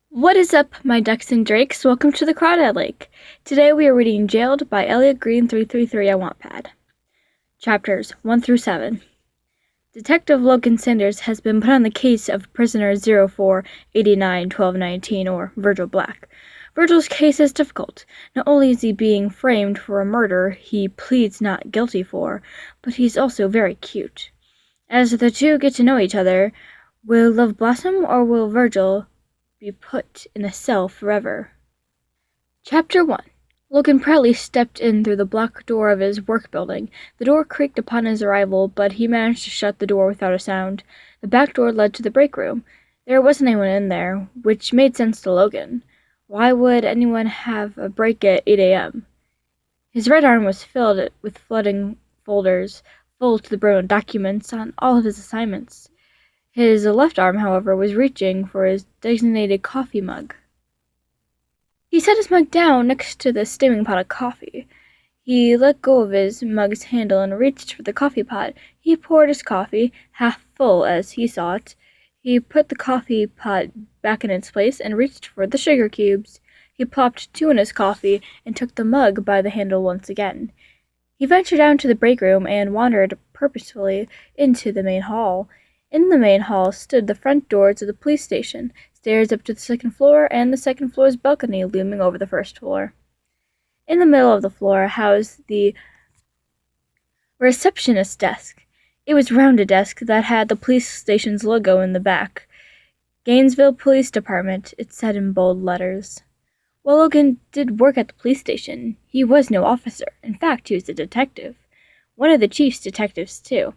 What is up, my ducks and drakes? Welcome to the Crawdad Lake. Today we are reading Jailed by ElliottGreen333 on Wattpad. Chapters 1 through 7. Detective Logan Sanders has been put on the case of prisoner 04891219, or Virgil Black. Virgil's case is difficult. Not only is he being framed for a murder he pleads not guilty for, but he's also very cute. As the two get to know each other, will love blossom, or will Virgil be put in a cell forever? Chapter 1. Logan proudly stepped in through the black door of his work building. The door creaked upon his arrival, but he managed to shut the door without a sound. The back door led to the break room. There wasn't anyone in there, which made sense to Logan. Why would anyone have a break at 8 a.m.? His right arm was filled with flooding folders, full to the brim of documents on all of his assignments. His left arm, however, was reaching for his designated coffee mug. He set his mug down next to the steaming pot of coffee. He let go of his mug's handle and reached for the coffee pot. He poured his coffee, half full as he saw it. He put the coffee pot back in its place and reached for the sugar cubes. He plopped 2 in his coffee and took the mug by the handle once again. He ventured down to the break room and wandered purposefully into the main hall. In the main hall stood the front doors of the police station, stairs up to the second floor, and the second floor's balcony looming over the first floor. In the middle of the floor housed the receptionist's desk. It was a rounded desk that had the police station's logo in the back. Gainesville Police Department, it said in bold letters. While Logan did work at the police station, he was no officer. In fact, he was a detective. One of the chief's detectives, too.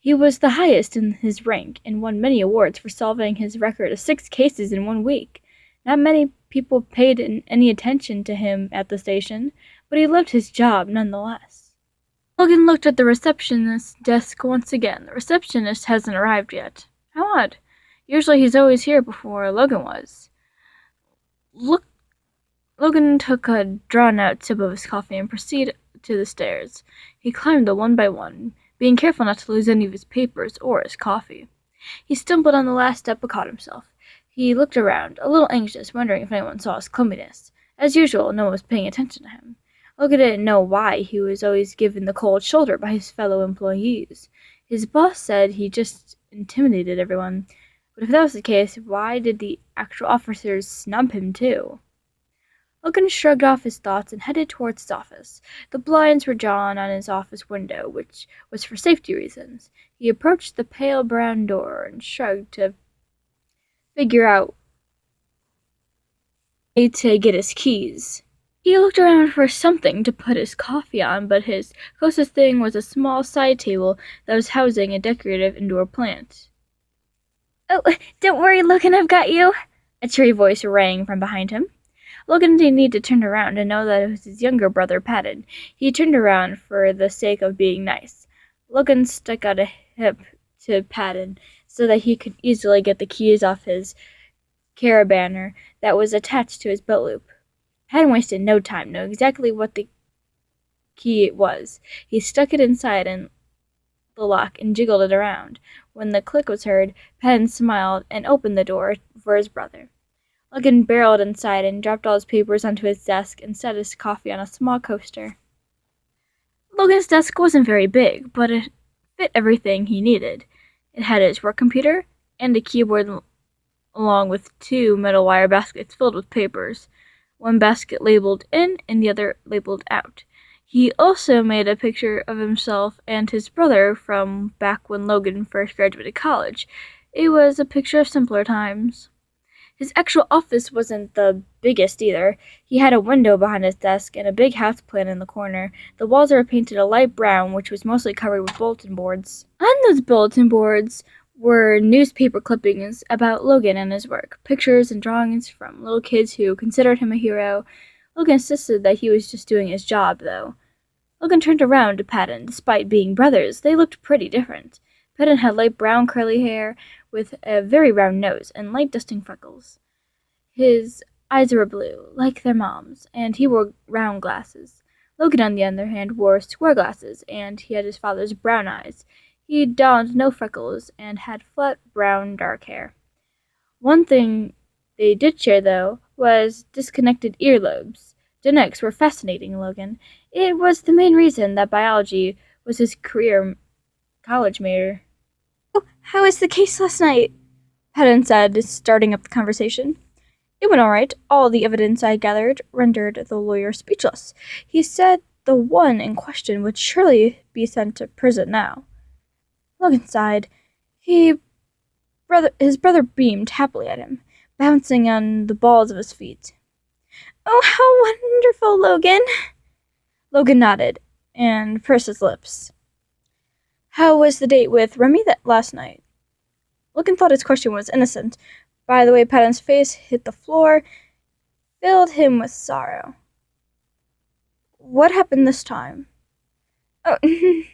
He was the highest in his rank and won many awards for solving his record of 6 cases in 1 week. Not many people paid any attention to him at the station, but he loved his job nonetheless. Logan looked at the receptionist's desk once again. The receptionist hasn't arrived yet. How odd. Usually he's always here before Logan was. Logan took a drawn-out sip of his coffee and proceeded to the stairs. He climbed them one by one, being careful not to lose any of his papers or his coffee. He stumbled on the last step but caught himself. He looked around, a little anxious, wondering if anyone saw his clumsiness. As usual, no one was paying attention to him. Logan didn't know why he was always given the cold shoulder by his fellow employees. His boss said he just intimidated everyone. But if that was the case, why did the actual officers snub him too? Logan shrugged off his thoughts and headed towards his office. The blinds were drawn on his office window, which was for safety reasons. He approached the pale brown door and shrugged to figure out a way to get his keys. He looked around for something to put his coffee on, but his closest thing was a small side table that was housing a decorative indoor plant. "Oh, don't worry, Logan, I've got you," a cheery voice rang from behind him. Logan didn't need to turn around to know that it was his younger brother, Patton. He turned around for the sake of being nice. Logan stuck out a hip to Patton so that he could easily get the keys off his carabiner that was attached to his belt loop. Patton wasted no time, knew exactly what the key was. He stuck it inside and the lock and jiggled it around. When the click was heard, Patton smiled and opened the door for his brother. Logan barreled inside and dropped all his papers onto his desk and set his coffee on a small coaster. Logan's desk wasn't very big, but it fit everything he needed. It had his work computer and a keyboard along with 2 metal wire baskets filled with papers, one basket labeled in and the other labeled out. He also made a picture of himself and his brother from back when Logan first graduated college. It was a picture of simpler times. His actual office wasn't the biggest either. He had a window behind his desk and a big house plant in the corner. The walls were painted a light brown, which was mostly covered with bulletin boards. On those bulletin boards were newspaper clippings about Logan and his work, pictures and drawings from little kids who considered him a hero. Logan insisted that he was just doing his job, though. Logan turned around to Patton. Despite being brothers, they looked pretty different. Patton had light brown curly hair with a very round nose and light dusting freckles. His eyes were blue, like their mom's, and he wore round glasses. Logan, on the other hand, wore square glasses, and he had his father's brown eyes. He donned no freckles and had flat brown dark hair. One thing they did share, though, was disconnected earlobes. Genetics were fascinating, Logan. It was the main reason that biology was his career college major. "Oh, how was the case last night?" Patton said, starting up the conversation. "It went all right. All the evidence I gathered rendered the lawyer speechless. He said the one in question would surely be sent to prison now." Logan sighed. His brother beamed happily at him, bouncing on the balls of his feet. "Oh, how wonderful, Logan!" Logan nodded and pursed his lips. "How was the date with Remy last night?" Logan thought his question was innocent. By the way Patton's face hit the floor, filled him with sorrow. "What happened this time?" "Oh,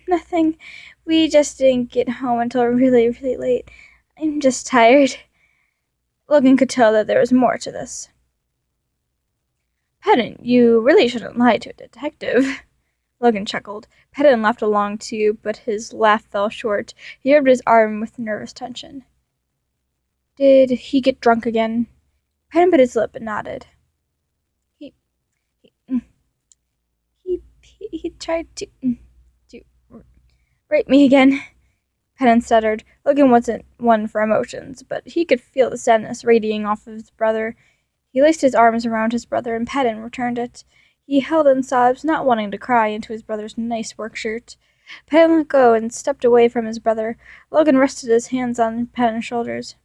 nothing. We just didn't get home until really, really late. I'm just tired." Logan could tell that there was more to this. "Patton, you really shouldn't lie to a detective." Logan chuckled. Patton laughed along too, but his laugh fell short. He rubbed his arm with nervous tension. "Did he get drunk again?" Patton bit his lip and nodded. He tried to rape me again," Patton stuttered. Logan wasn't one for emotions, but he could feel the sadness radiating off of his brother. He laced his arms around his brother, and Patton returned it. He held in sobs, not wanting to cry into his brother's nice work shirt. Patton let go and stepped away from his brother. Logan rested his hands on Patton's shoulders.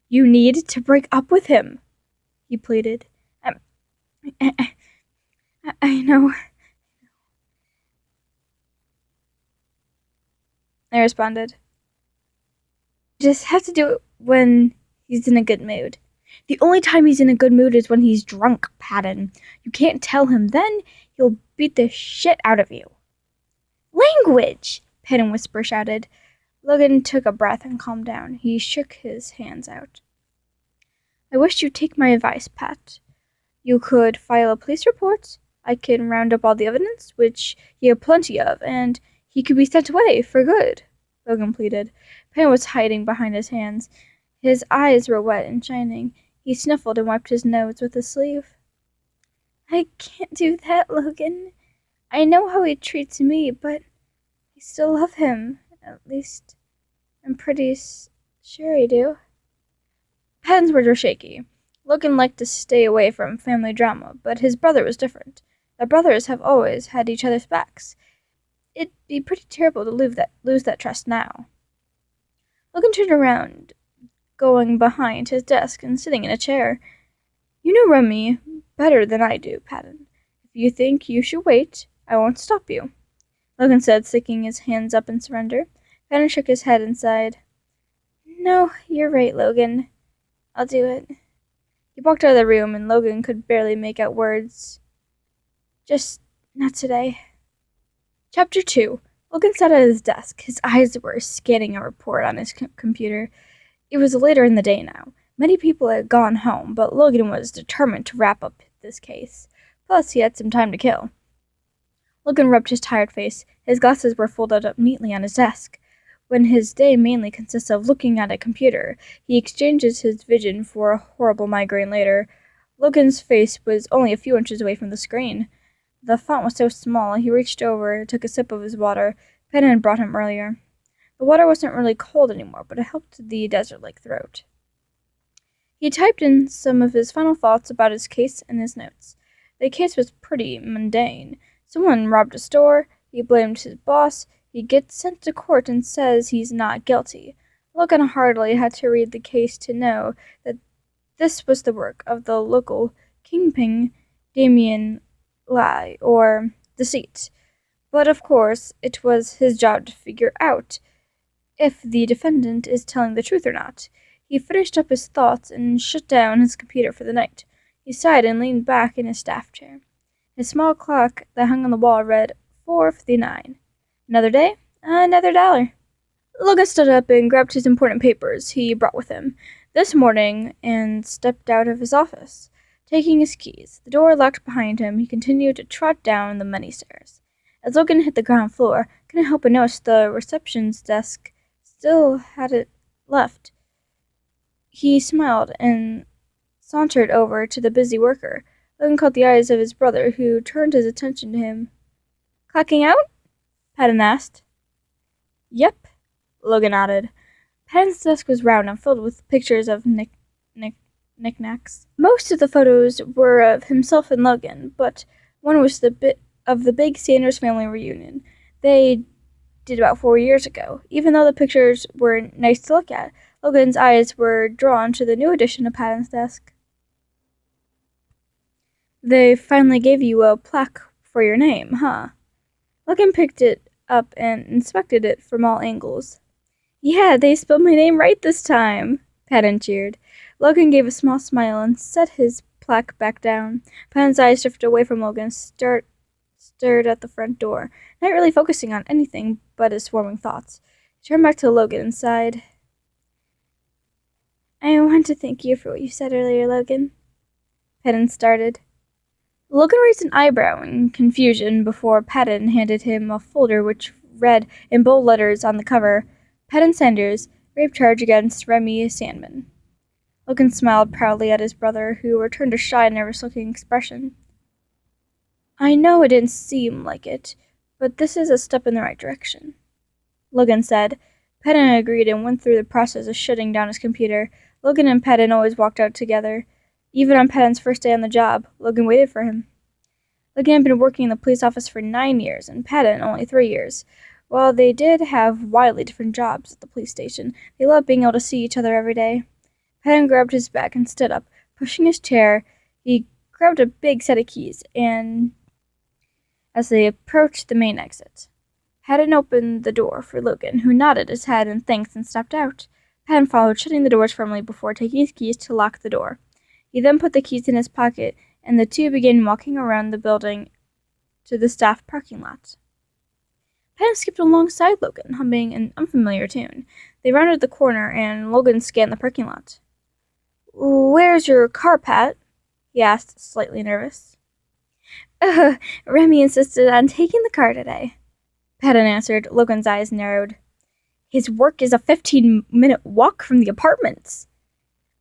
"You need to break up with him," he pleaded. I know," I responded. "You just have to do it when he's in a good mood." "The only time he's in a good mood is when he's drunk, Patton. You can't tell him then. He'll beat the shit out of you." "Language!" Patton whisper shouted. Logan took a breath and calmed down. He shook his hands out. "I wish you'd take my advice, Pat. You could file a police report. I can round up all the evidence, which you have plenty of, and he could be sent away for good," Logan pleaded. Patton was hiding behind his hands. His eyes were wet and shining. He sniffled and wiped his nose with his sleeve. "I can't do that, Logan. I know how he treats me, but I still love him. At least, I'm pretty sure I do." Patton's words were shaky. Logan liked to stay away from family drama, but his brother was different. The brothers have always had each other's backs. It'd be pretty terrible to lose that trust now. Logan turned around, going behind his desk and sitting in a chair. "You know Remy better than I do, Patton. If you think you should wait, I won't stop you," Logan said, sticking his hands up in surrender. Patton shook his head and sighed. "No, you're right, Logan. I'll do it." He walked out of the room, and Logan could barely make out words. "Just not today." Chapter 2. Logan sat at his desk. His eyes were scanning a report on his computer. It was later in the day now. Many people had gone home, but Logan was determined to wrap up this case. Plus, he had some time to kill. Logan rubbed his tired face. His glasses were folded up neatly on his desk. When his day mainly consists of looking at a computer, he exchanges his vision for a horrible migraine later. Logan's face was only a few inches away from the screen. The font was so small, he reached over, took a sip of his water Patton had brought him earlier. The water wasn't really cold anymore, but it helped the desert-like throat. He typed in some of his final thoughts about his case in his notes. The case was pretty mundane. Someone robbed a store, he blamed his boss, he gets sent to court and says he's not guilty. Logan hardly had to read the case to know that this was the work of the local kingpin, Damien, lie, or deceit. But of course, it was his job to figure out if the defendant is telling the truth or not. He finished up his thoughts and shut down his computer for the night. He sighed and leaned back in his staff chair. His small clock that hung on the wall read 4:59. Another day, another $1. Logan stood up and grabbed his important papers he brought with him this morning and stepped out of his office. Taking his keys, the door locked behind him, he continued to trot down the many stairs. As Logan hit the ground floor, couldn't help but notice the reception's desk still had it left. He smiled and sauntered over to the busy worker. Logan caught the eyes of his brother, who turned his attention to him. "Clocking out?" Patton asked. "Yep," Logan nodded. Patton's desk was round and filled with pictures of knickknacks. Most of the photos were of himself and Logan, but one was of the big Sanders family reunion they did about 4 years ago. Even though the pictures were nice to look at, Logan's eyes were drawn to the new addition to Patton's desk. "They finally gave you a plaque for your name, huh?" Logan picked it up and inspected it from all angles. "Yeah, they spelled my name right this time," Patton cheered. Logan gave a small smile and set his plaque back down. Patton's eyes drifted away from Logan, stared at the front door, not really focusing on anything but his swarming thoughts. He turned back to Logan and sighed. "I want to thank you for what you said earlier, Logan." Patton started. Logan raised an eyebrow in confusion before Patton handed him a folder which read in bold letters on the cover, "Patton Sanders, rape charge against Remy Sandman." Logan smiled proudly at his brother, who returned a shy, nervous-looking expression. "I know it didn't seem like it, but this is a step in the right direction," Logan said. Patton agreed and went through the process of shutting down his computer. Logan and Patton always walked out together. Even on Patton's first day on the job, Logan waited for him. Logan had been working in the police office for 9 years, and Patton only 3 years. While they did have wildly different jobs at the police station, they loved being able to see each other every day. Patton grabbed his bag and stood up. Pushing his chair, he grabbed a big set of keys, and as they approached the main exit, Patton opened the door for Logan, who nodded his head in thanks and stepped out. Patton followed, shutting the doors firmly before taking his keys to lock the door. He then put the keys in his pocket, and the two began walking around the building to the staff parking lot. Patton skipped alongside Logan, humming an unfamiliar tune. They rounded the corner, and Logan scanned the parking lot. "Where's your car, Pat?" he asked, slightly nervous. Remy insisted on taking the car today," Patton answered. Logan's eyes narrowed. "His work is a 15-minute walk from the apartments."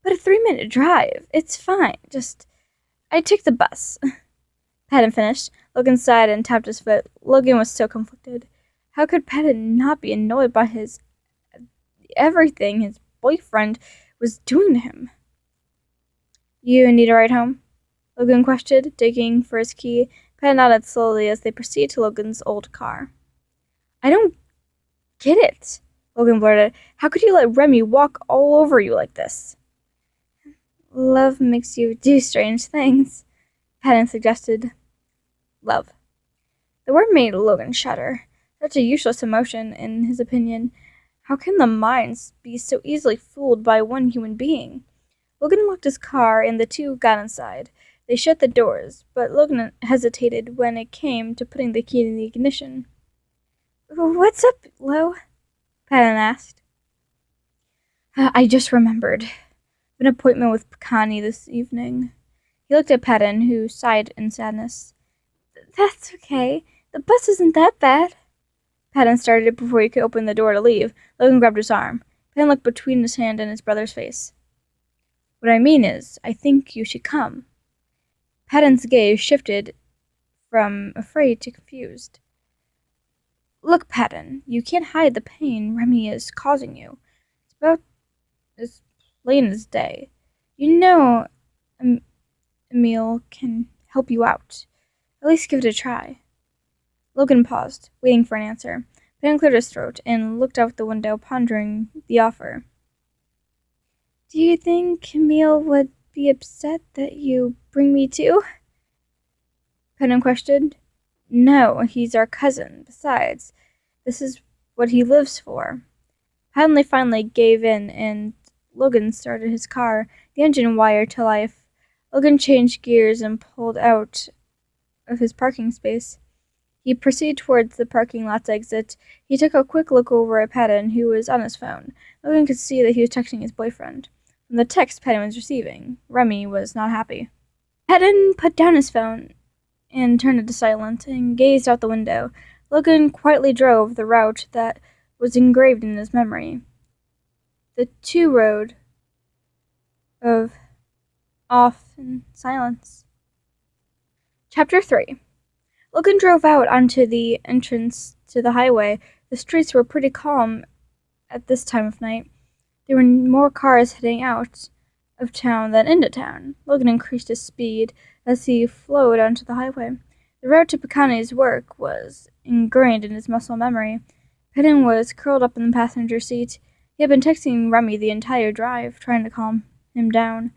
"But a 3-minute drive. It's fine. I took the bus." Patton finished. Logan sighed and tapped his foot. Logan was so conflicted. How could Patton not be annoyed by everything his boyfriend was doing to him? "You need a ride home?" Logan questioned, digging for his key. Patton nodded slowly as they proceeded to Logan's old car. "I don't get it," Logan blurted. "How could you let Remy walk all over you like this?" "Love makes you do strange things," Patton suggested. Love. The word made Logan shudder. Such a useless emotion, in his opinion. How can the minds be so easily fooled by one human being? Logan locked his car, and the two got inside. They shut the doors, but Logan hesitated when it came to putting the key in the ignition. "What's up, Lo?" Patton asked. "I just remembered. An appointment with Connie this evening." He looked at Patton, who sighed in sadness. "That's okay. The bus isn't that bad." Patton started before he could open the door to leave. Logan grabbed his arm. Patton looked between his hand and his brother's face. "What I mean is, I think you should come." Patton's gaze shifted from afraid to confused. "Look, Patton, you can't hide the pain Remy is causing you. It's about as plain as day. You know Emil can help you out. At least give it a try." Logan paused, waiting for an answer. Patton cleared his throat and looked out the window, pondering the offer. "Do you think Emil would be upset that you bring me too?" Patton questioned. "No, he's our cousin. Besides, this is what he lives for." Patton finally gave in, and Logan started his car, the engine wired to life. Logan changed gears and pulled out of his parking space. He proceeded towards the parking lot's exit. He took a quick look over at Patton, who was on his phone. Logan could see that he was texting his boyfriend. From the text Patton was receiving, Remy was not happy. Patton put down his phone and turned it to silent and gazed out the window. Logan quietly drove the route that was engraved in his memory. The 2 road of off in silence. Chapter 3. Logan drove out onto the entrance to the highway. The streets were pretty calm at this time of night. There were more cars heading out of town than into town. Logan increased his speed as he flowed onto the highway. The route to Picani's work was ingrained in his muscle memory. Peden was curled up in the passenger seat. He had been texting Remy the entire drive, trying to calm him down.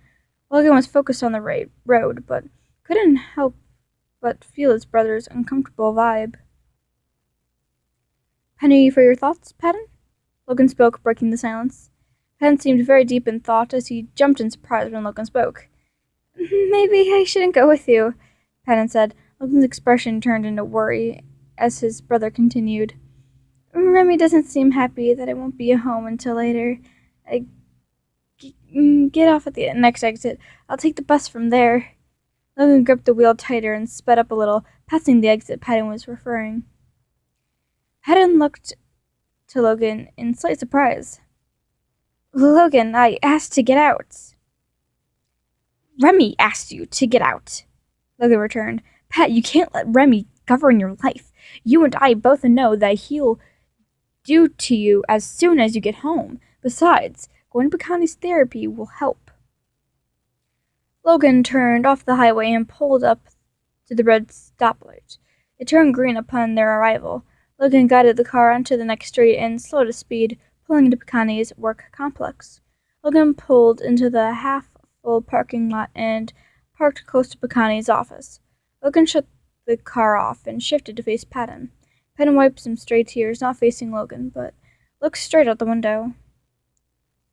Logan was focused on the road, but couldn't help but feel his brother's uncomfortable vibe. "Penny for your thoughts, Peden?" Logan spoke, breaking the silence. Peden seemed very deep in thought as he jumped in surprise when Logan spoke. "Maybe I shouldn't go with you," Peden said. Logan's expression turned into worry as his brother continued. "Remy doesn't seem happy that I won't be home until later. Get off at the next exit. I'll take the bus from there." Logan gripped the wheel tighter and sped up a little, passing the exit Peden was referring. Peden looked to Logan in slight surprise. "Logan, I asked to get out." "Remy asked you to get out," Logan returned. "Pat, you can't let Remy govern your life. You and I both know that he'll do to you as soon as you get home. Besides, going to Picani's therapy will help." Logan turned off the highway and pulled up to the red stoplight. It turned green upon their arrival. Logan guided the car onto the next street and slowed his speed, pulling into Picani's work complex. Logan pulled into the half-full parking lot and parked close to Picani's office. Logan shut the car off and shifted to face Peden. Peden wiped some stray tears, not facing Logan, but looked straight out the window.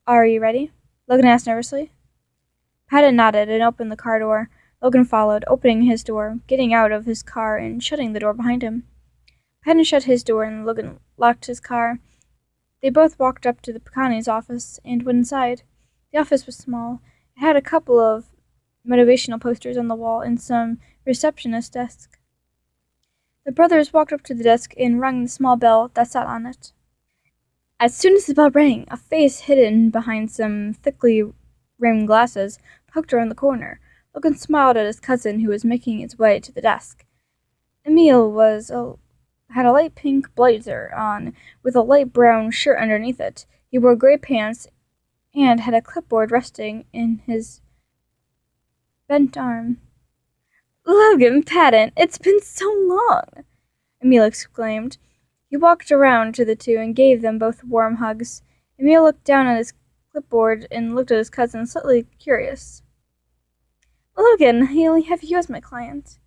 "Are you ready?" Logan asked nervously. Peden nodded and opened the car door. Logan followed, opening his door, getting out of his car, and shutting the door behind him. Peden shut his door and Logan locked his car. They both walked up to the Picani's office and went inside. The office was small. It had a couple of motivational posters on the wall and some receptionist desk. The brothers walked up to the desk and rang the small bell that sat on it. As soon as the bell rang, a face hidden behind some thickly rimmed glasses poked around the corner. Logan smiled at his cousin, who was making his way to the desk. Emil had a light pink blazer on, with a light brown shirt underneath it. He wore gray pants and had a clipboard resting in his bent arm. "Logan, Peden, it's been so long!" Emil exclaimed. He walked around to the two and gave them both warm hugs. Emil looked down at his clipboard and looked at his cousin, slightly curious. "Logan, I only have you as my client."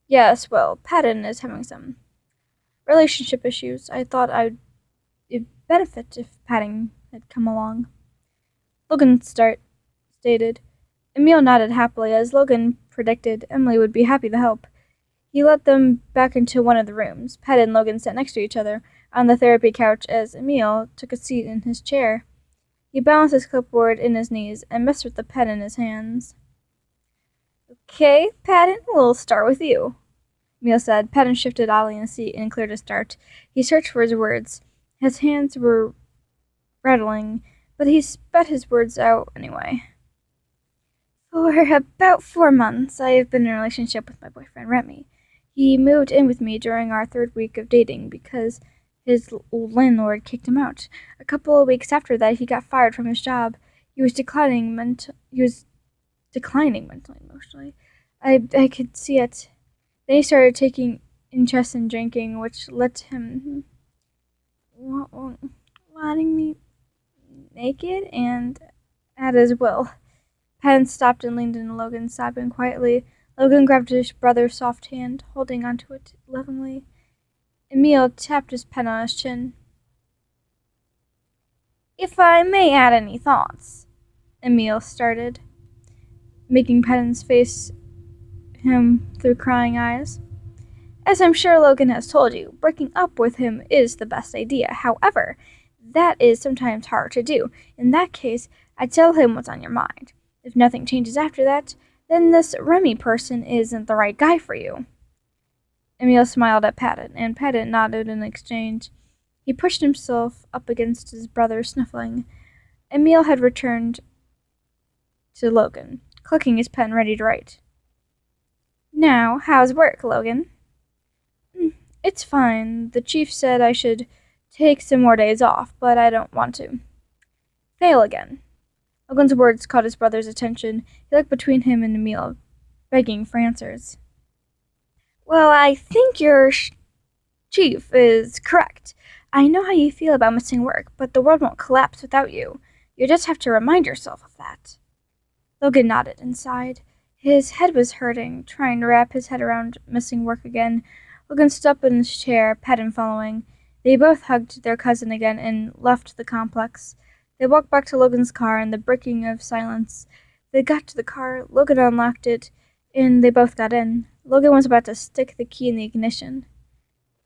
"Yes, well, Peden is having some relationship issues. I thought it'd benefit if Peden had come along," Logan stated. Emil nodded happily. As Logan predicted, Emily would be happy to help. He led them back into one of the rooms. Peden and Logan sat next to each other on the therapy couch as Emil took a seat in his chair. He balanced his clipboard in his knees and messed with the pen in his hands. "Okay, Peden, we'll start with you," Emil said. Peden shifted oddly in the seat and cleared a start. He searched for his words. His hands were rattling, but he spat his words out anyway. "For about 4 months, I have been in a relationship with my boyfriend, Remy. He moved in with me during our 3rd week of dating because his landlord kicked him out. A couple of weeks after that, he got fired from his job. He was declining mentally and emotionally. I could see it. Then he started taking interest in drinking, which led to him wanting me naked and at his will." Peden stopped and leaned into Logan, sobbing quietly. Logan grabbed his brother's soft hand, holding onto it lovingly. Emil tapped his pen on his chin. "If I may add any thoughts," Emil started, making Peden's face him through crying eyes. "As I'm sure Logan has told you, breaking up with him is the best idea. However, that is sometimes hard to do. In that case, I tell him what's on your mind. If nothing changes after that, then this Remy person isn't the right guy for you." Emil smiled at Peden, and Peden nodded in exchange. He pushed himself up against his brother, snuffling. Emil had returned to Logan. clicking his pen ready to write. "Now, how's work, Logan?" "It's fine. The chief said I should take some more days off, but I don't want to." "Fail again." Logan's words caught his brother's attention. He looked between him and Emil, begging for answers. "Well, I think your chief is correct. I know how you feel about missing work, but the world won't collapse without you. You just have to remind yourself of that." Logan nodded and sighed. His head was hurting, trying to wrap his head around missing work again. Logan stood up in his chair, Patton following. They both hugged their cousin again and left the complex. They walked back to Logan's car in the breaking of silence. They got to the car, Logan unlocked it, and they both got in. Logan was about to stick the key in the ignition.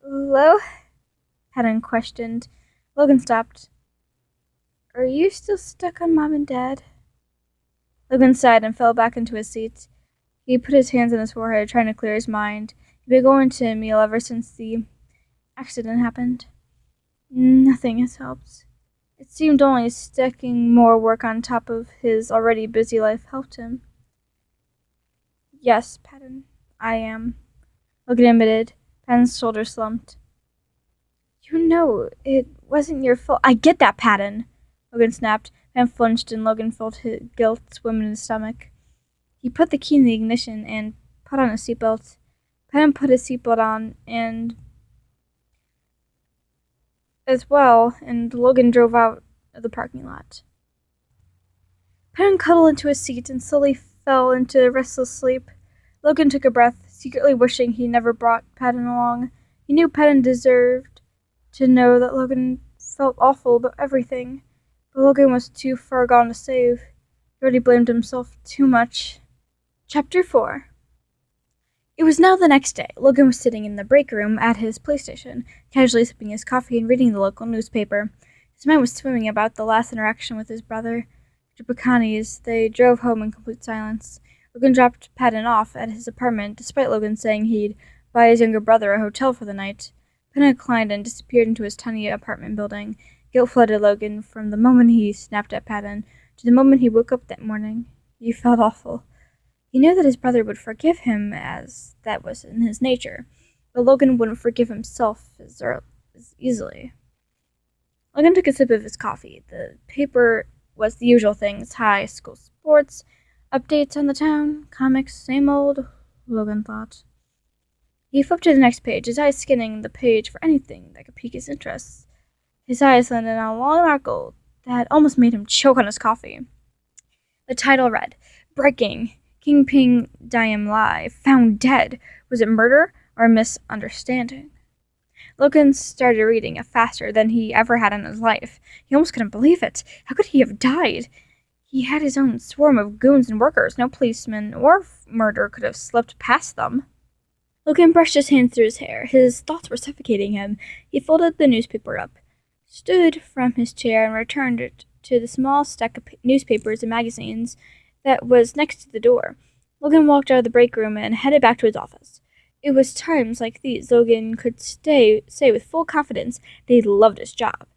"Hello?" Patton questioned. Logan stopped. "Are you still stuck on Mom and Dad?" Logan sighed and fell back into his seat. He put his hands on his forehead, trying to clear his mind. He'd been going to Emil ever since the accident happened. Nothing has helped. It seemed only stacking more work on top of his already busy life helped him. "Yes, Patton, I am," Logan admitted. Patton's shoulders slumped. "You know, it wasn't your fault." "I get that, Patton," Logan snapped. Patton flinched and Logan felt his guilt swim in his stomach. He put the key in the ignition and put on his seatbelt. Patton put his seatbelt on as well, and Logan drove out of the parking lot. Patton cuddled into his seat and slowly fell into restless sleep. Logan took a breath, secretly wishing he never brought Patton along. He knew Patton deserved to know that Logan felt awful about everything, but Logan was too far gone to save. He already blamed himself too much. Chapter 4. It was now the next day. Logan was sitting in the break room at his PlayStation, casually sipping his coffee and reading the local newspaper. His mind was swimming about the last interaction with his brother. To Pecani's, they drove home in complete silence. Logan dropped Patton off at his apartment, despite Logan saying he'd buy his younger brother a hotel for the night. Patton declined and disappeared into his tiny apartment building. Guilt flooded Logan from the moment he snapped at Patton to the moment he woke up that morning. He felt awful. He knew that his brother would forgive him, as that was in his nature, but Logan wouldn't forgive himself as easily. Logan took a sip of his coffee. The paper was the usual things: high school sports, updates on the town, comics, same old, Logan thought. He flipped to the next page, his eyes scanning the page for anything that could pique his interest. His eyes landed on a long article that almost made him choke on his coffee. The title read, "Breaking. Kingpin Diem Lie. Found dead. Was it murder or a misunderstanding?" Logan started reading it faster than he ever had in his life. He almost couldn't believe it. How could he have died? He had his own swarm of goons and workers. No policeman or murderer could have slipped past them. Logan brushed his hands through his hair. His thoughts were suffocating him. He folded the newspaper up, stood from his chair, and returned it to the small stack of newspapers and magazines that was next to the door. Logan walked out of the break room and headed back to his office. It was times like these Logan could say with full confidence that he loved his job.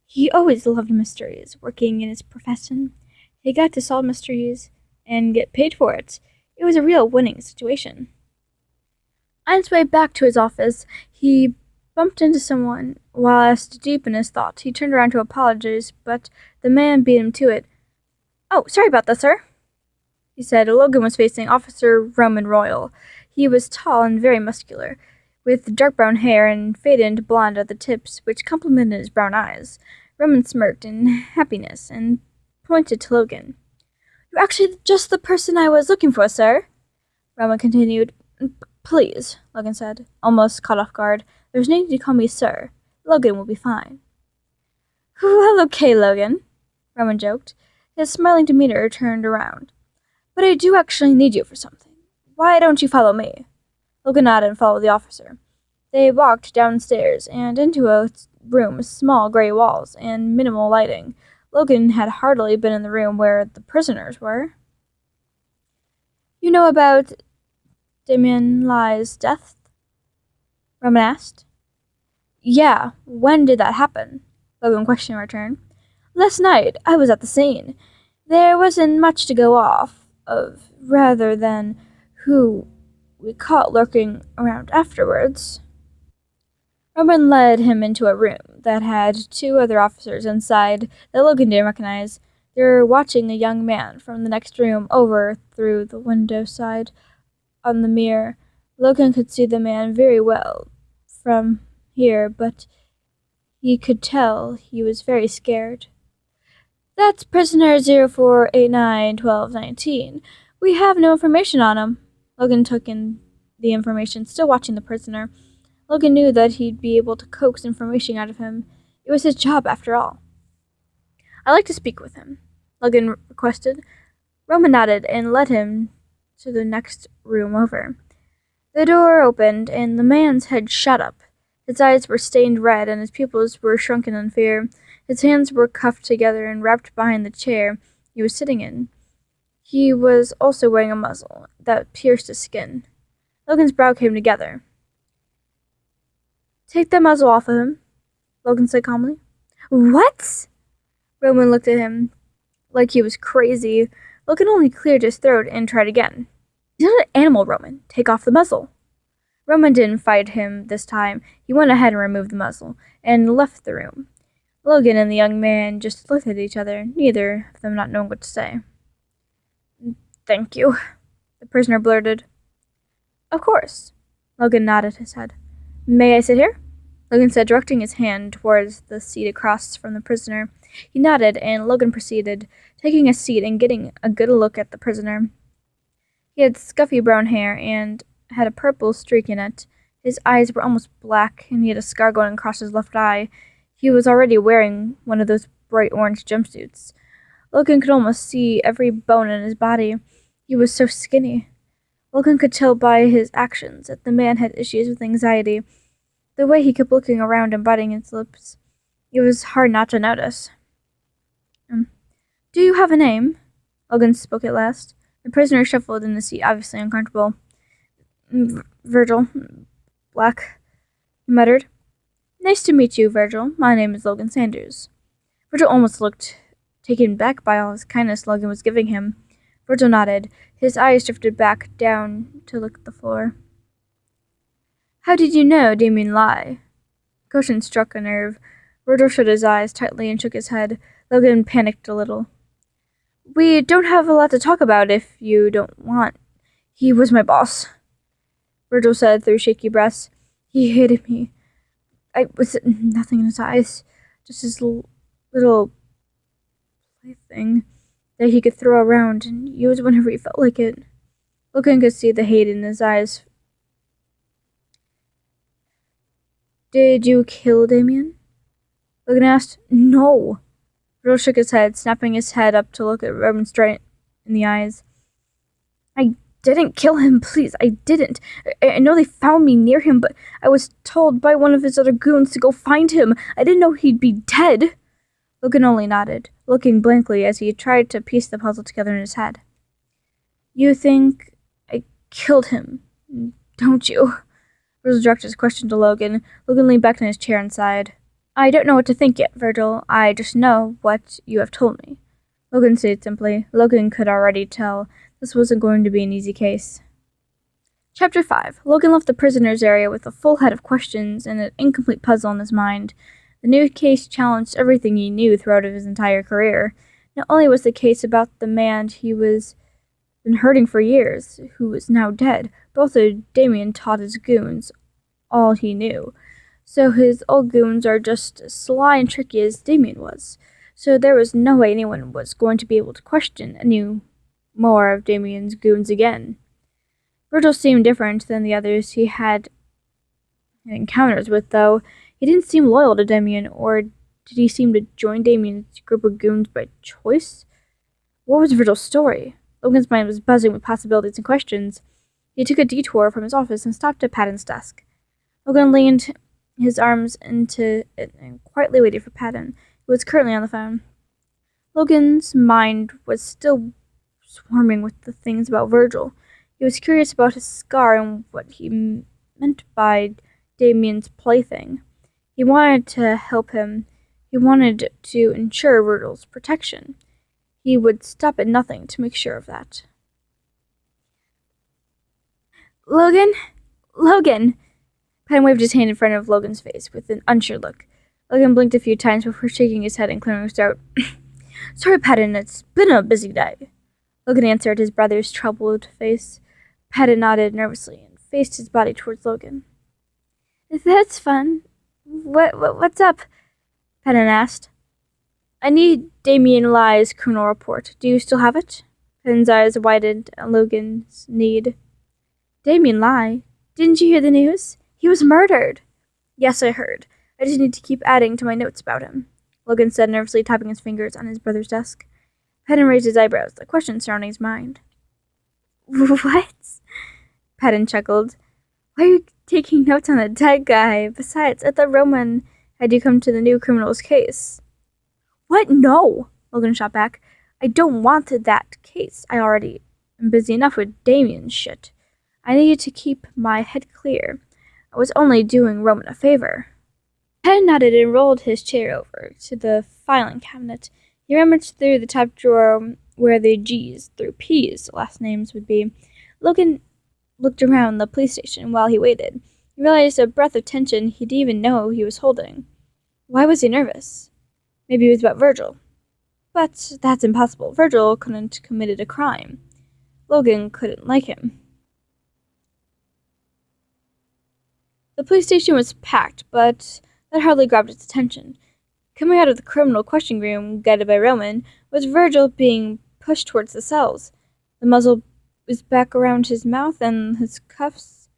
He always loved mysteries, working in his profession. He got to solve mysteries and get paid for it. It was a real winning situation. On his way back to his office, he bumped into someone. While deep in his thoughts, he turned around to apologize, but the man beat him to it. "Oh, sorry about that, sir," he said. Logan was facing Officer Roman Royal. He was tall and very muscular, with dark brown hair and faded blonde at the tips, which complemented his brown eyes. Roman smirked in happiness and pointed to Logan. "You're actually just the person I was looking for, sir," Roman continued. "Please," Logan said, almost caught off guard. "There's no need to call me sir. Logan will be fine." "Well, okay, Logan," Roman joked. His smiling demeanor turned around. "But I do actually need you for something. Why don't you follow me?" Logan nodded and followed the officer. They walked downstairs and into a room with small gray walls and minimal lighting. Logan had hardly been in the room where the prisoners were. "You know about Damien Lie's death?" Roman asked. "Yeah, when did that happen?" Logan questioned in return. "Last night. I was at the scene. There wasn't much to go off. of rather than who we caught lurking around afterwards. Roman led him into a room that had two other officers inside that Logan didn't recognize. They were watching a young man from the next room over through the window side on the mirror. Logan could see the man very well from here, but he could tell he was very scared. "That's prisoner 04891219. We have no information on him." Logan took in the information, still watching the prisoner. Logan knew that he'd be able to coax information out of him. It was his job, after all. "I'd like to speak with him," Logan requested. Roman nodded and led him to the next room over. The door opened, and the man's head shot up. His eyes were stained red, and his pupils were shrunken in fear. His hands were cuffed together and wrapped behind the chair he was sitting in. He was also wearing a muzzle that pierced his skin. Logan's brow came together. "Take that muzzle off of him," Logan said calmly. "What?" Roman looked at him like he was crazy. Logan only cleared his throat and tried again. "He's not an animal, Roman. Take off the muzzle." Roman didn't fight him this time. He went ahead and removed the muzzle and left the room. Logan and the young man just looked at each other, neither of them not knowing what to say. "Thank you," the prisoner blurted. "Of course." Logan nodded his head. "May I sit here?" Logan said, directing his hand towards the seat across from the prisoner. He nodded, and Logan proceeded, taking a seat and getting a good look at the prisoner. He had scuffy brown hair and had a purple streak in it. His eyes were almost black, and he had a scar going across his left eye. He was already wearing one of those bright orange jumpsuits. Logan could almost see every bone in his body. He was so skinny. Logan could tell by his actions that the man had issues with anxiety. The way he kept looking around and biting his lips, it was hard not to notice. "Do you have a name?" Logan spoke at last. The prisoner shuffled in the seat, obviously uncomfortable. "Virgil Black," he muttered. "Nice to meet you, Virgil. My name is Logan Sanders." Virgil almost looked taken back by all his kindness Logan was giving him. Virgil nodded. His eyes drifted back down to look at the floor. "How did you know Damien lie?" Caution struck a nerve. Virgil shut his eyes tightly and shook his head. Logan panicked a little. "We don't have a lot to talk about if you don't want. He was my boss," Virgil said through shaky breaths. "He hated me. I was nothing in his eyes, just his little plaything that he could throw around and use whenever he felt like it." Logan could see the hate in his eyes. "Did you kill Damien?" Logan asked. "No." Virgil shook his head, snapping his head up to look at Roman straight in the eyes. "I didn't kill him, please, I didn't. I know they found me near him, but I was told by one of his other goons to go find him. I didn't know he'd be dead." Logan only nodded, looking blankly as he tried to piece the puzzle together in his head. "You think I killed him, don't you?" Virgil directed his question to Logan. Logan leaned back in his chair and sighed. "I don't know what to think yet, Virgil. I just know what you have told me," Logan said simply. Logan could already tell this wasn't going to be an easy case. Chapter 5. Logan left the prisoner's area with a full head of questions and an incomplete puzzle in his mind. The new case challenged everything he knew throughout his entire career. Not only was the case about the man he was been hurting for years, who was now dead, but also Damien taught his goons all he knew. So his old goons are just as sly and tricky as Damien was. So there was no way anyone was going to be able to question any more of Damien's goons again. Virgil seemed different than the others he had encounters with, though. He didn't seem loyal to Damien, or did he seem to join Damien's group of goons by choice? What was Virgil's story? Logan's mind was buzzing with possibilities and questions. He took a detour from his office and stopped at Patton's desk. Logan leaned his arms into it and quietly waited for Patton, who was currently on the phone. Logan's mind was still swarming with the things about Virgil. He was curious about his scar and what he meant by Damien's plaything. He wanted to help him. He wanted to ensure Virgil's protection. He would stop at nothing to make sure of that. Logan? Logan! Patton waved his hand in front of Logan's face with an unsure look. Logan blinked a few times before shaking his head and clearing his throat. Sorry, Patton, it's been a busy day. Logan answered his brother's troubled face. Patton nodded nervously and faced his body towards Logan. That's fun. What's up? Patton asked. I need Damien Lai's criminal report. Do you still have it? Patton's eyes widened at Logan's need. Damien Lai? Didn't you hear the news? He was murdered. Yes, I heard. I just need to keep adding to my notes about him, Logan said, nervously tapping his fingers on his brother's desk. Patton raised his eyebrows, a question surrounding his mind. What? Patton chuckled. Why are you taking notes on a dead guy? Besides, I thought Roman had you come to the new criminal's case. What? No, Logan shot back. I don't want that case. I already am busy enough with Damien's shit. I needed to keep my head clear. I was only doing Roman a favor. Patton nodded and rolled his chair over to the filing cabinet. He rummaged through the top drawer where the G's through P's last names would be. Logan looked around the police station while he waited. He realized a breath of tension he didn't even know he was holding. Why was he nervous? Maybe it was about Virgil. But that's impossible. Virgil couldn't have committed a crime. Logan couldn't like him. The police station was packed, but that hardly grabbed its attention. Coming out of the criminal questioning room, guided by Roman, was Virgil being pushed towards the cells. The muzzle was back around his mouth and his cuffs,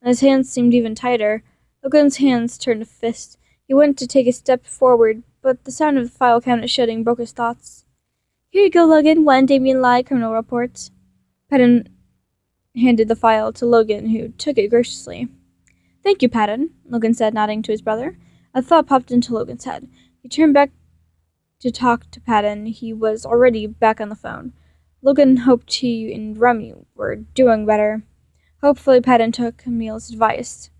and his hands seemed even tighter. Logan's hands turned to fists. He went to take a step forward, but the sound of the file cabinet shutting broke his thoughts. Here you go, Logan. One Damien Lai criminal report. Patton handed the file to Logan, who took it graciously. Thank you, Patton, Logan said, nodding to his brother. A thought popped into Logan's head. He turned back to talk to Patton. He was already back on the phone. Logan hoped he and Remy were doing better. Hopefully Patton took Camille's advice.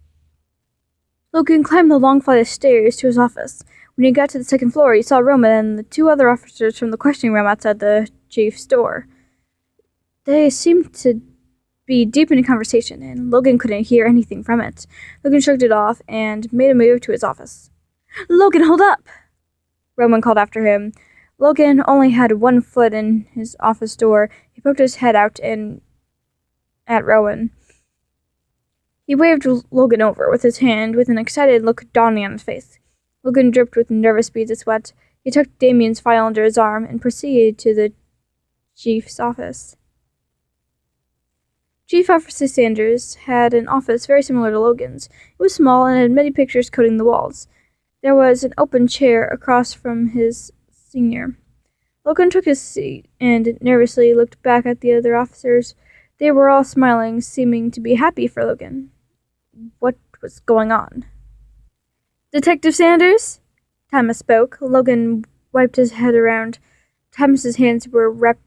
Logan climbed the long flight of stairs to his office. When he got to the second floor, he saw Roman and the two other officers from the questioning room outside the chief's door. They seemed to be deep in a conversation, and Logan couldn't hear anything from it. Logan shrugged it off and made a move to his office. Logan, hold up! Roman called after him. Logan only had one foot in his office door. He poked his head out and at Rowan. He waved Logan over with his hand, with an excited look dawning on his face. Logan dripped with nervous beads of sweat. He took Damien's file under his arm and proceeded to the chief's office. Chief Officer Sanders had an office very similar to Logan's. It was small and had many pictures coating the walls. There was an open chair across from his senior. Logan took his seat and nervously looked back at the other officers. They were all smiling, seeming to be happy for Logan. What was going on? Detective Sanders? Thomas spoke. Logan wiped his head around. Thomas's hands were wrapped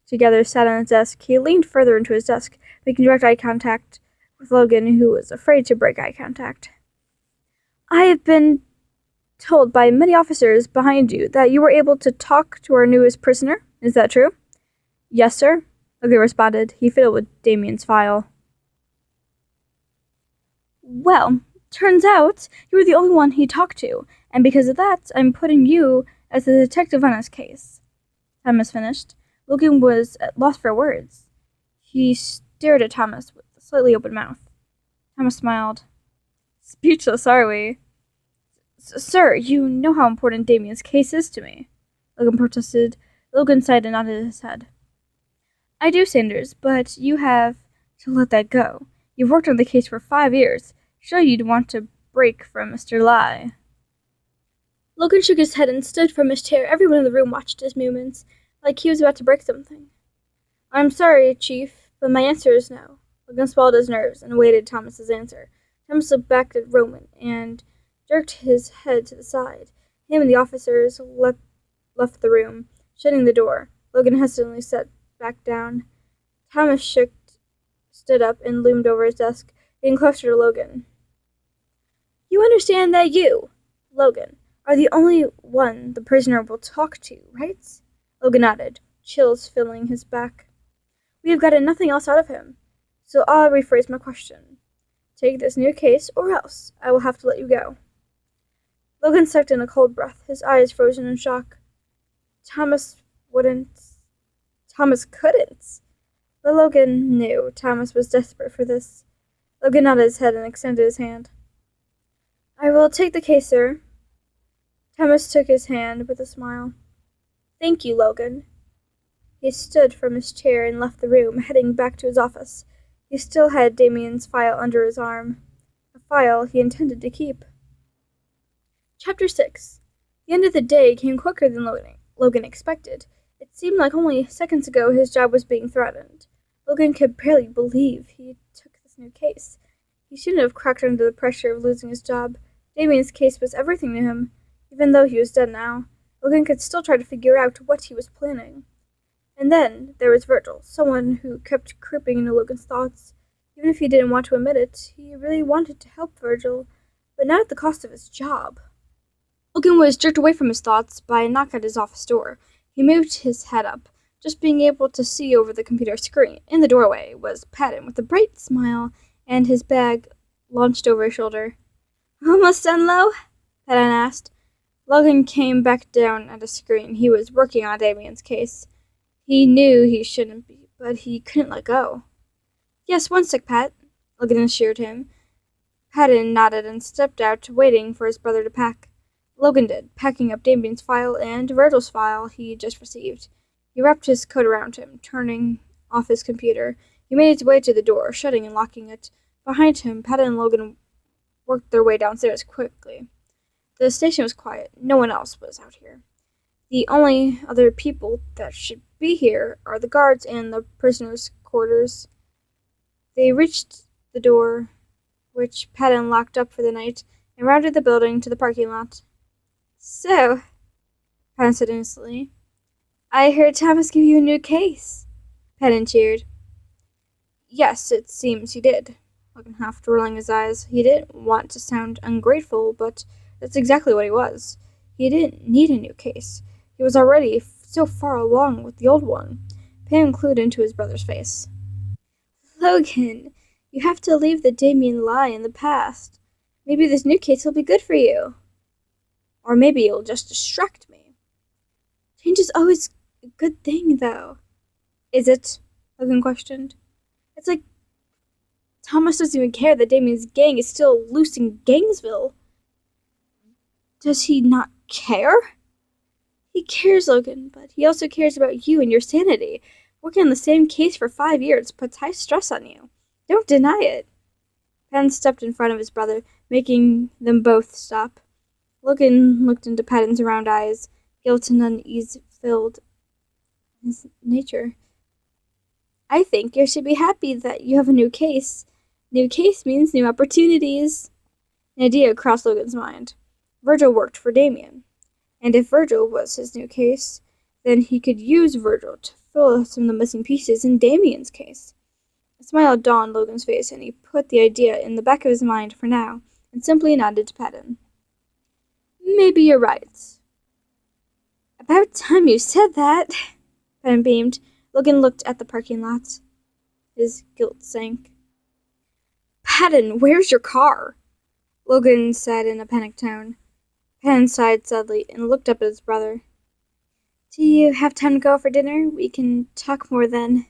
together, sat on his desk. He leaned further into his desk, making direct eye contact with Logan, who was afraid to break eye contact. I have been told by many officers behind you that you were able to talk to our newest prisoner. Is that true? Yes, sir, Logan responded. He fiddled with Damien's file. Well, turns out you were the only one he talked to, and because of that, I'm putting you as the detective on his case. Thomas finished. Logan was at loss for words. He stared at Thomas with a slightly open mouth. Thomas smiled. Speechless, are we? Sir, you know how important Damien's case is to me, Logan protested. Logan sighed and nodded his head. I do, Sanders, but you have to let that go. You've worked on the case for 5 years. Surely you'd want to break from Mr. Lai. Logan shook his head and stood from his chair. Everyone in the room watched his movements, like he was about to break something. I'm sorry, Chief, but my answer is no. Logan swallowed his nerves and awaited Thomas's answer. Thomas looked back at Roman and jerked his head to the side. Him and the officers left the room, shutting the door. Logan hesitantly sat back down. Thomas stood up and loomed over his desk, getting closer to Logan. You understand that you, Logan, are the only one the prisoner will talk to, right? Logan nodded, chills filling his back. We have gotten nothing else out of him. So I'll rephrase my question. Take this new case, or else I will have to let you go. Logan sucked in a cold breath, his eyes frozen in shock. Thomas wouldn't. Thomas couldn't. But Logan knew Thomas was desperate for this. Logan nodded his head and extended his hand. I will take the case, sir. Thomas took his hand with a smile. Thank you, Logan. He stood from his chair and left the room, heading back to his office. He still had Damien's file under his arm, a file he intended to keep. Chapter 6. The end of the day came quicker than Logan expected. It seemed like only seconds ago his job was being threatened. Logan could barely believe he took this new case. He shouldn't have cracked under the pressure of losing his job. Damien's case was everything to him. Even though he was dead now, Logan could still try to figure out what he was planning. And then there was Virgil, someone who kept creeping into Logan's thoughts. Even if he didn't want to admit it, he really wanted to help Virgil, but not at the cost of his job. Logan was jerked away from his thoughts by a knock at his office door. He moved his head up, just being able to see over the computer screen. In the doorway was Patton with a bright smile and his bag launched over his shoulder. Almost done, Lo? Patton asked. Logan came back down at a screen. He was working on Damien's case. He knew he shouldn't be, but he couldn't let go. Yes, one sec, Pat, Logan assured him. Patton nodded and stepped out, waiting for his brother to pack. Logan did, packing up Damien's file and Virgil's file he just received. He wrapped his coat around him, turning off his computer. He made his way to the door, shutting and locking it. Behind him, Patton and Logan worked their way downstairs quickly. The station was quiet. No one else was out here. The only other people that should be here are the guards and the prisoners' quarters. They reached the door, which Patton locked up for the night, and rounded the building to the parking lot. So, Patton said innocently, I heard Thomas give you a new case. Patton cheered. Yes, it seems he did, Logan half rolling his eyes. He didn't want to sound ungrateful, but that's exactly what he was. He didn't need a new case. He was already so far along with the old one. Patton clued into his brother's face. Logan, you have to leave the Damien lie in the past. Maybe this new case will be good for you. Or maybe it'll just distract me. Change is always a good thing, though. Is it? Logan questioned. It's like Thomas doesn't even care that Damien's gang is still loose in Gainesville. Does he not care? He cares, Logan, but he also cares about you and your sanity. Working on the same case for 5 years puts high stress on you. Don't deny it. Patton stepped in front of his brother, making them both stop. Logan looked into Patton's round eyes. Guilt and unease filled his nature. I think you should be happy that you have a new case. New case means new opportunities. An idea crossed Logan's mind. Virgil worked for Damien. And if Virgil was his new case, then he could use Virgil to fill some of the missing pieces in Damien's case. A smile dawned on Logan's face, and he put the idea in the back of his mind for now, and simply nodded to Patton. Maybe you're right. About time you said that, Patton beamed. Logan looked at the parking lot. His guilt sank. Patton, where's your car? Logan said in a panicked tone. Patton sighed sadly and looked up at his brother. Do you have time to go for dinner? We can talk more then.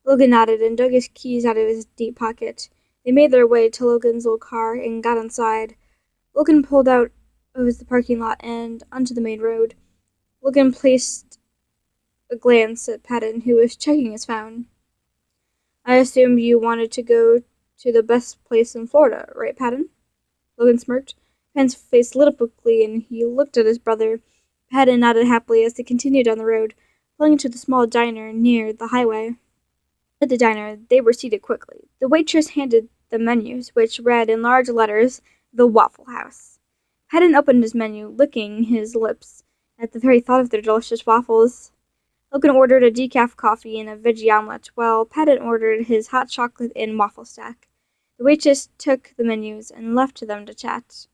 Logan nodded and dug his keys out of his deep pocket. They made their way to Logan's old car and got inside. Logan pulled out of the parking lot and onto the main road. Logan placed a glance at Patton, who was checking his phone. I assume you wanted to go to the best place in Florida, right, Patton? Logan smirked. Patton's face lit up quickly, and he looked at his brother. Patton nodded happily as they continued down the road, pulling into the small diner near the highway. At the diner, they were seated quickly. The waitress handed them menus, which read in large letters, The Waffle House. Patton opened his menu, licking his lips at the very thought of their delicious waffles. Logan ordered a decaf coffee and a veggie omelet, while Patton ordered his hot chocolate and waffle stack. The waitress took the menus and left them to chat.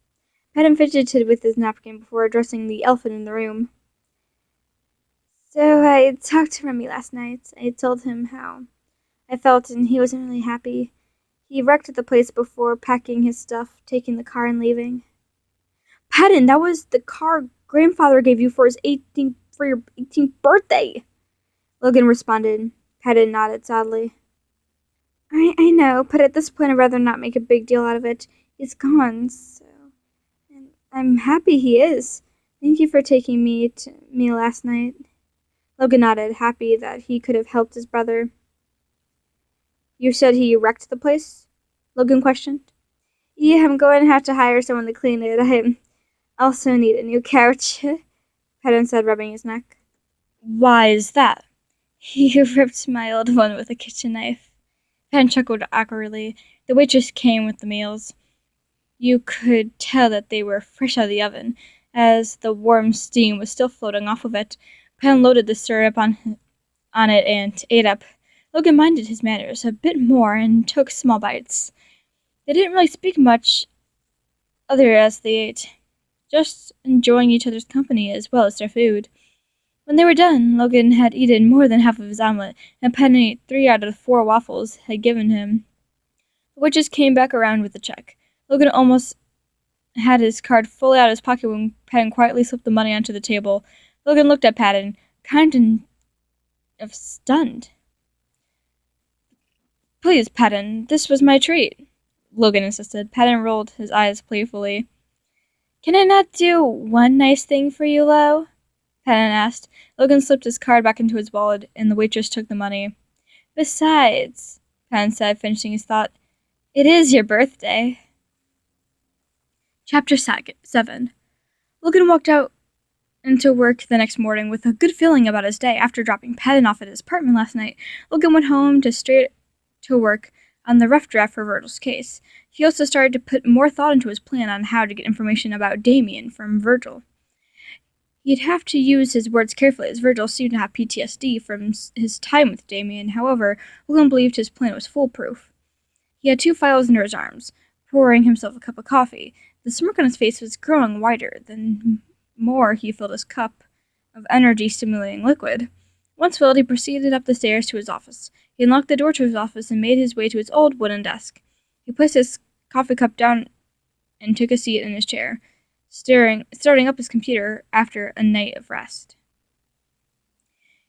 Patton fidgeted with his napkin before addressing the elephant in the room. So I talked to Remy last night. I told him how I felt, and he wasn't really happy. He wrecked the place before packing his stuff, taking the car and leaving. Patton, that was the car grandfather gave you for your 18th birthday, Logan responded. Patton nodded sadly. I know, but at this point I'd rather not make a big deal out of it. He's gone, so... And I'm happy he is. Thank you for taking me to me last night. Logan nodded, happy that he could have helped his brother. You said he wrecked the place? Logan questioned. Yeah, I'm going to have to hire someone to clean it. I also need a new couch, Patton said, rubbing his neck. Why is that? He ripped my old one with a kitchen knife. Patton chuckled awkwardly. The waitress came with the meals. You could tell that they were fresh out of the oven, as the warm steam was still floating off of it. Patton loaded the syrup on it and ate up. Logan minded his manners a bit more and took small bites. They didn't really speak much other as they ate, just enjoying each other's company as well as their food. When they were done, Logan had eaten more than half of his omelet, and Patton ate 3 out of the 4 waffles had given him. The waitress came back around with the check. Logan almost had his card fully out of his pocket when Patton quietly slipped the money onto the table. Logan looked at Patton, kind of stunned. Please, Patton, this was my treat, Logan insisted. Patton rolled his eyes playfully. Can I not do one nice thing for you, Lo? Patton asked. Logan slipped his card back into his wallet, and the waitress took the money. Besides, Patton said, finishing his thought, it is your birthday. Chapter 7. Logan walked out into work the next morning with a good feeling about his day. After dropping Patton off at his apartment last night, Logan went home straight to work on the rough draft for Virgil's case. He also started to put more thought into his plan on how to get information about Damien from Virgil. He'd have to use his words carefully, as Virgil seemed to have PTSD from his time with Damien. However, Logan believed his plan was foolproof. He had 2 files under his arms, pouring himself a cup of coffee. The smirk on his face was growing wider. The more he filled his cup of energy-stimulating liquid. Once filled, he proceeded up the stairs to his office. He unlocked the door to his office and made his way to his old wooden desk. He placed his coffee cup down and took a seat in his chair, starting up his computer after a night of rest.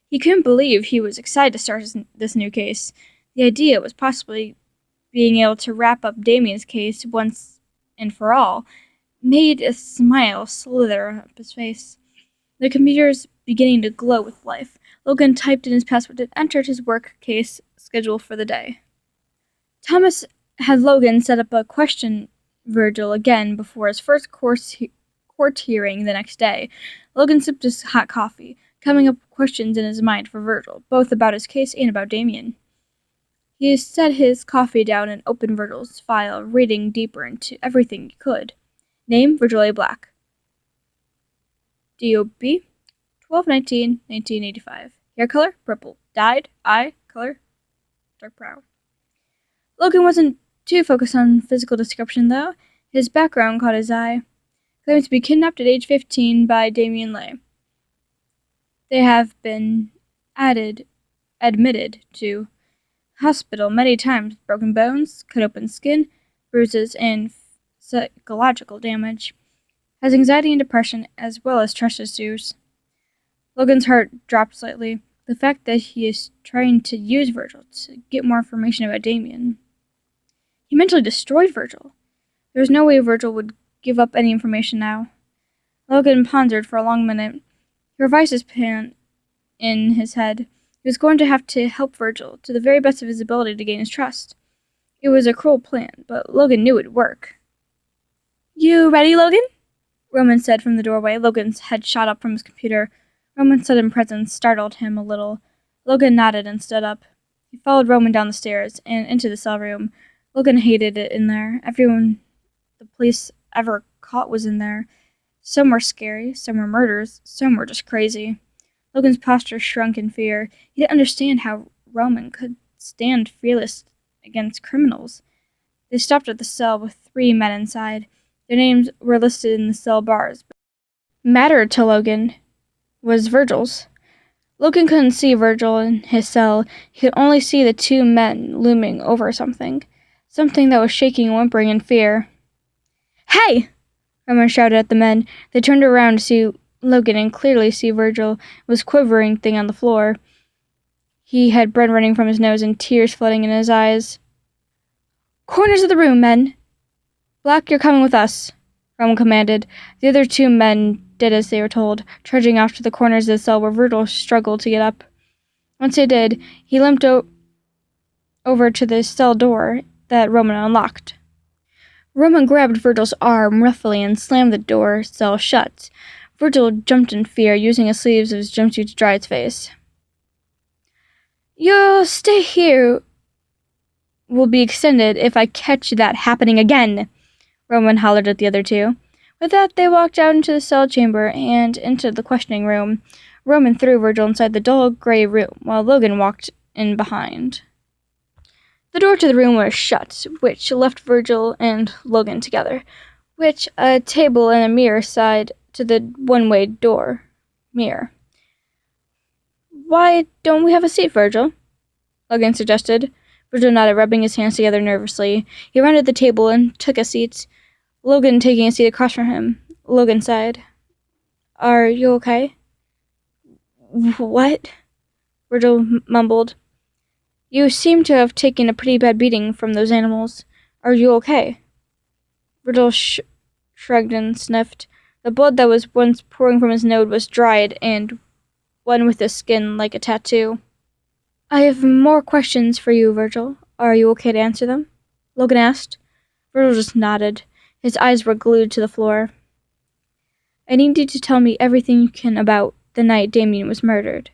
He couldn't believe he was excited to start this new case. The idea was possibly being able to wrap up Damien's case once and for all made a smile slither up his face. The computer's beginning to glow with life. Logan typed in his password and entered his work case schedule for the day. Thomas had Logan set up a question Virgil again before his first court hearing the next day. Logan sipped his hot coffee, coming up with questions in his mind for Virgil, both about his case and about Damien. He set his coffee down and opened Virgil's file, reading deeper into everything he could. Name, Virgil A. Black. DOB, 12/19/1985. Hair color, purple. Dyed, eye color, dark brown. Logan wasn't too focused on physical description, though. His background caught his eye. Claimed to be kidnapped at age 15 by Damien Lay. They have been admitted to hospital many times, broken bones, cut open skin, bruises, and psychological damage. Has anxiety and depression, as well as trust issues. Logan's heart dropped slightly. The fact that he is trying to use Virgil to get more information about Damien. He mentally destroyed Virgil. There was no way Virgil would give up any information now. Logan pondered for a long minute. He revised his plan in his head. He was going to have to help Virgil to the very best of his ability to gain his trust. It was a cruel plan, but Logan knew it would work. You ready, Logan? Roman said from the doorway. Logan's head shot up from his computer. Roman's sudden presence startled him a little. Logan nodded and stood up. He followed Roman down the stairs and into the cell room. Logan hated it in there. Everyone the police ever caught was in there. Some were scary, some were murders, some were just crazy. Logan's posture shrunk in fear. He didn't understand how Roman could stand fearless against criminals. They stopped at the cell with 3 men inside. Their names were listed in the cell bars. Mattered to Logan was Virgil's. Logan couldn't see Virgil in his cell. He could only see the two men looming over something that was shaking and whimpering in fear. "Hey!" Roman shouted at the men. They turned around to see Logan and clearly see Virgil was quivering thing on the floor. He had blood running from his nose and tears flooding in his eyes. "Corners of the room, men! Black, you're coming with us," Roman commanded. The other two men did as they were told, trudging off to the corners of the cell where Virgil struggled to get up. Once he did, he limped over to the cell door that Roman unlocked. Roman grabbed Virgil's arm roughly and slammed the door cell shut. Virgil jumped in fear, using the sleeves of his jumpsuit to dry its face. "You'll stay here will be extended if I catch that happening again," Roman hollered at the other two. With that, they walked out into the cell chamber and into the questioning room. Roman threw Virgil inside the dull gray room, while Logan walked in behind. The door to the room was shut, which left Virgil and Logan together, which a table and a mirror side to the one-way door mirror. "Why don't we have a seat, Virgil?" Logan suggested. Virgil nodded, rubbing his hands together nervously. He rounded the table and took a seat, Logan taking a seat across from him. Logan sighed. "Are you okay?" "What?" Virgil mumbled. "You seem to have taken a pretty bad beating from those animals. Are you okay?" Virgil shrugged and sniffed. The blood that was once pouring from his nose was dried and one with his skin like a tattoo. "I have more questions for you, Virgil. Are you okay to answer them?" Logan asked. Virgil just nodded. His eyes were glued to the floor. "I need you to tell me everything you can about the night Damien was murdered."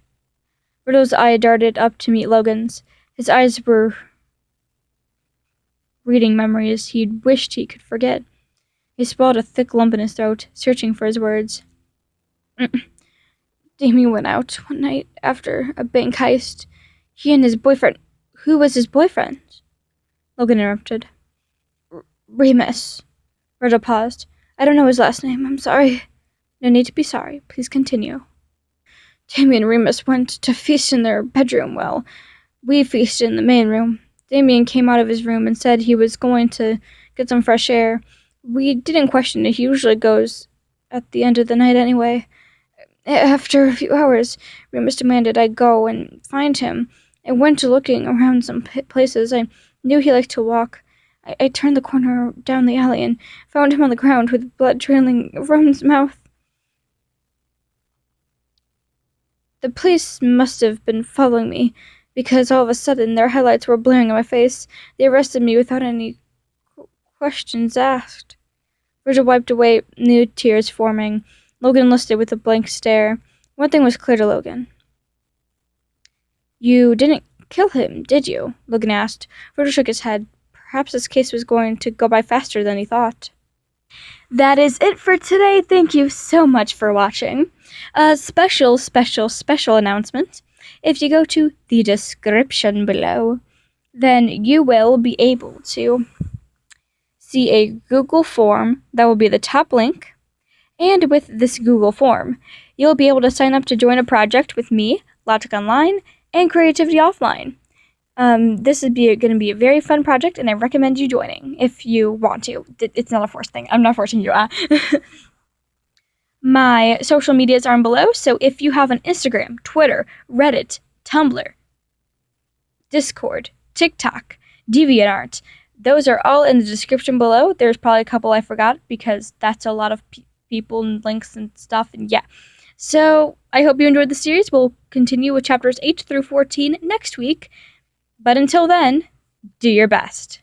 Virgil's eye darted up to meet Logan's. His eyes were reading memories he'd wished he could forget. He swallowed a thick lump in his throat, searching for his words. "Damien went out one night after a bank heist. He and his boyfriend..." "Who was his boyfriend?" Logan interrupted. "Remus." Virgil paused. "I don't know his last name. I'm sorry." "No need to be sorry. Please continue." "Damien and Remus went to feast in their bedroom. Well, we feasted in the main room. Damien came out of his room and said he was going to get some fresh air. We didn't question it. He usually goes at the end of the night anyway. After a few hours, Remus demanded I go and find him. I went to looking around some places. I knew he liked to walk. I turned the corner down the alley and found him on the ground with blood trailing from his mouth. The police must have been following me, because all of a sudden their headlights were blaring in my face. They arrested me without any questions asked." Virgil wiped away new tears forming. Logan listened with a blank stare. One thing was clear to Logan. "You didn't kill him, did you?" Logan asked. Virgil shook his head. Perhaps this case was going to go by faster than he thought. That is it for today. Thank you so much for watching. A special announcement. If you go to the description below, then you will be able to see a Google form that will be the top link. And with this Google form, you'll be able to sign up to join a project with me, Logic Online, and Creativity Offline. This is going to be a very fun project, and I recommend you joining if you want to. It's not a forced thing. I'm not forcing you. My social medias are below, so if you have an Instagram, Twitter, Reddit, Tumblr, Discord, TikTok, DeviantArt, those are all in the description below. There's probably a couple I forgot because that's a lot of people and links and stuff, and yeah. So I hope you enjoyed the series. We'll continue with chapters 8 through 14 next week. But until then, do your best.